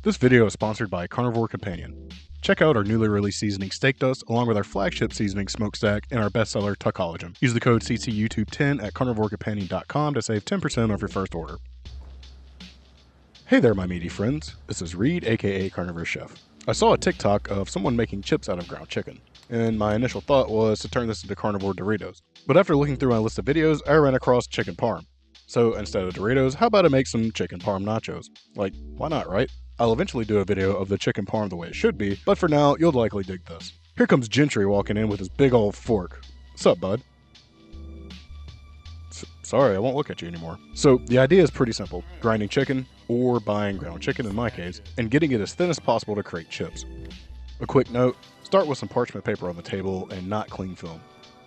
This video is sponsored by Carnivore Companion. Check out our newly released seasoning steak dust along with our flagship seasoning smokestack and our bestseller Tuckologen. Use the code CCYouTube10 at CarnivoroCompanion.com to save 10% off your first order. Hey there my meaty friends, this is Reed aka CarnivorousChef. I saw a TikTok of someone making chips out of ground chicken, and my initial thought was to turn this into carnivore Doritos. But after looking through my list of videos, I ran across chicken parm. So instead of Doritos, how about I make some chicken parm nachos? Like, why not, right? I'll eventually do a video of the chicken parm the way it should be, but for now, you'll likely dig this. Here comes Gentry walking in with his big old fork. Sup, bud? Sorry, I won't look at you anymore. So the idea is pretty simple. Grinding chicken, or buying ground chicken in my case, and getting it as thin as possible to create chips. A quick note, start with some parchment paper on the table and not cling film.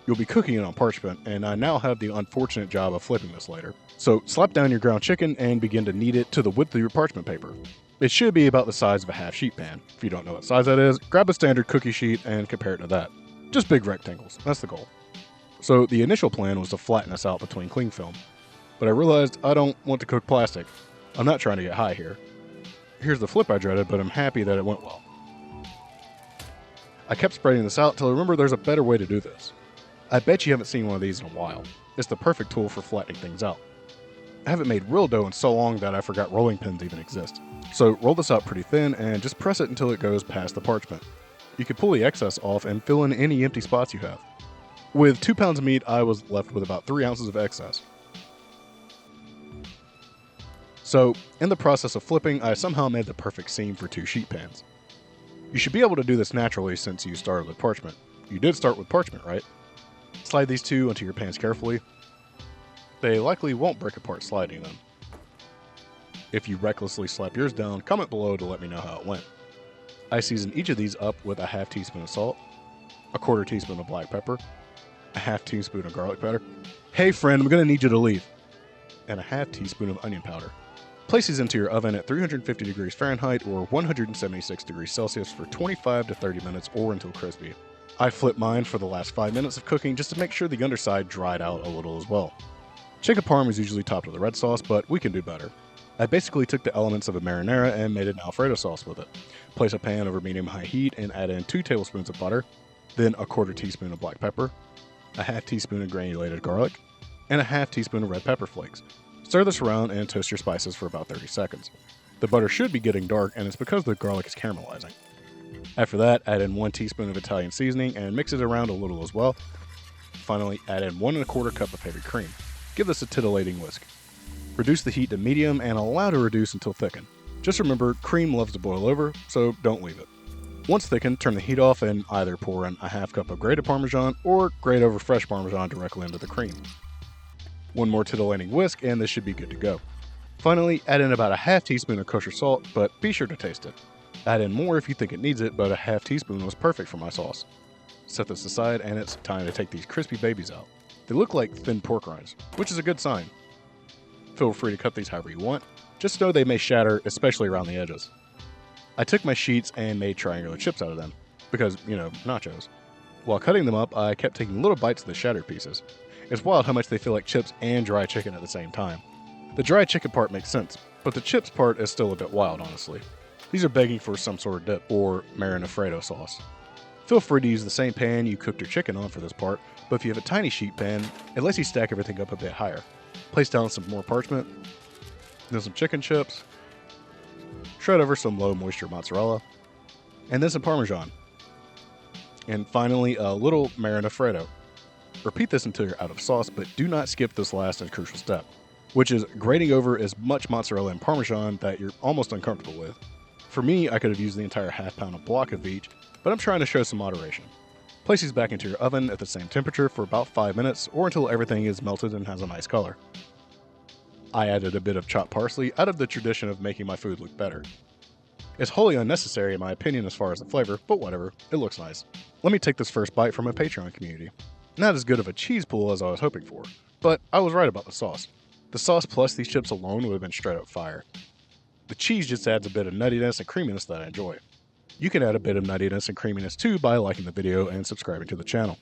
You'll be cooking it on parchment, and I now have the unfortunate job of flipping this later. So slap down your ground chicken and begin to knead it to the width of your parchment paper. It should be about the size of a half sheet pan. If you don't know what size that is, grab a standard cookie sheet and compare it to that. Just big rectangles, that's the goal. So the initial plan was to flatten this out between cling film, but I realized I don't want to cook plastic. I'm not trying to get high here. Here's the flip I dreaded, but I'm happy that it went well. I kept spreading this out till I remember there's a better way to do this. I bet you haven't seen one of these in a while. It's the perfect tool for flattening things out. I haven't made real dough in so long that I forgot rolling pins even exist. So roll this out pretty thin and just press it until it goes past the parchment. You can pull the excess off and fill in any empty spots you have. With 2 pounds of meat, I was left with about 3 ounces of excess. So, in the process of flipping, I somehow made the perfect seam for 2 sheet pans. You should be able to do this naturally since you started with parchment. You did start with parchment, right? Slide these 2 onto your pans carefully. They likely won't break apart sliding them. If you recklessly slap yours down, comment below to let me know how it went. I season each of these up with a half teaspoon of salt, a quarter teaspoon of black pepper, a half teaspoon of garlic powder. Hey friend, I'm gonna need you to leave. And a half teaspoon of onion powder. Place these into your oven at 350 degrees Fahrenheit or 176 degrees Celsius for 25 to 30 minutes or until crispy. I flipped mine for the last 5 minutes of cooking just to make sure the underside dried out a little as well. Chicken parm is usually topped with a red sauce, but we can do better. I basically took the elements of a marinara and made an Alfredo sauce with it. Place a pan over medium-high heat and add in 2 tablespoons of butter, then a quarter teaspoon of black pepper, a half teaspoon of granulated garlic, and a half teaspoon of red pepper flakes. Stir this around and toast your spices for about 30 seconds. The butter should be getting dark and it's because the garlic is caramelizing. After that, add in 1 teaspoon of Italian seasoning and mix it around a little as well. Finally, add in 1 1/4 cup of heavy cream. Give this a titillating whisk. Reduce the heat to medium and allow to reduce until thickened. Just remember, cream loves to boil over, so don't leave it. Once thickened, turn the heat off and either pour in a half cup of grated Parmesan or grate over fresh Parmesan directly into the cream. 1 more titillating whisk and this should be good to go. Finally, add in about a half teaspoon of kosher salt, but be sure to taste it. Add in more if you think it needs it, but a half teaspoon was perfect for my sauce. Set this aside and it's time to take these crispy babies out. They look like thin pork rinds, which is a good sign. Feel free to cut these however you want. Just know they may shatter, especially around the edges. I took my sheets and made triangular chips out of them, because, nachos. While cutting them up, I kept taking little bites of the shattered pieces. It's wild how much they feel like chips and dry chicken at the same time. The dry chicken part makes sense, but the chips part is still a bit wild, honestly. These are begging for some sort of dip, or ALFREDO sauce. Feel free to use the same pan you cooked your chicken on for this part, but if you have a tiny sheet pan, it lets you stack everything up a bit higher. Place down some more parchment, then some chicken chips, shred over some low moisture mozzarella, and then some Parmesan. And finally, a little ALFREDO. Repeat this until you're out of sauce, but do not skip this last and crucial step, which is grating over as much mozzarella and Parmesan that you're almost uncomfortable with. For me, I could have used the entire half pound of block of each, but I'm trying to show some moderation. Place these back into your oven at the same temperature for about 5 minutes or until everything is melted and has a nice color. I added a bit of chopped parsley out of the tradition of making my food look better. It's wholly unnecessary in my opinion as far as the flavor, but whatever, it looks nice. Let me take this first bite from my Patreon community. Not as good of a cheese pool as I was hoping for, but I was right about the sauce. The sauce plus these chips alone would have been straight up fire. The cheese just adds a bit of nuttiness and creaminess that I enjoy. You can add a bit of nuttiness and creaminess too by liking the video and subscribing to the channel.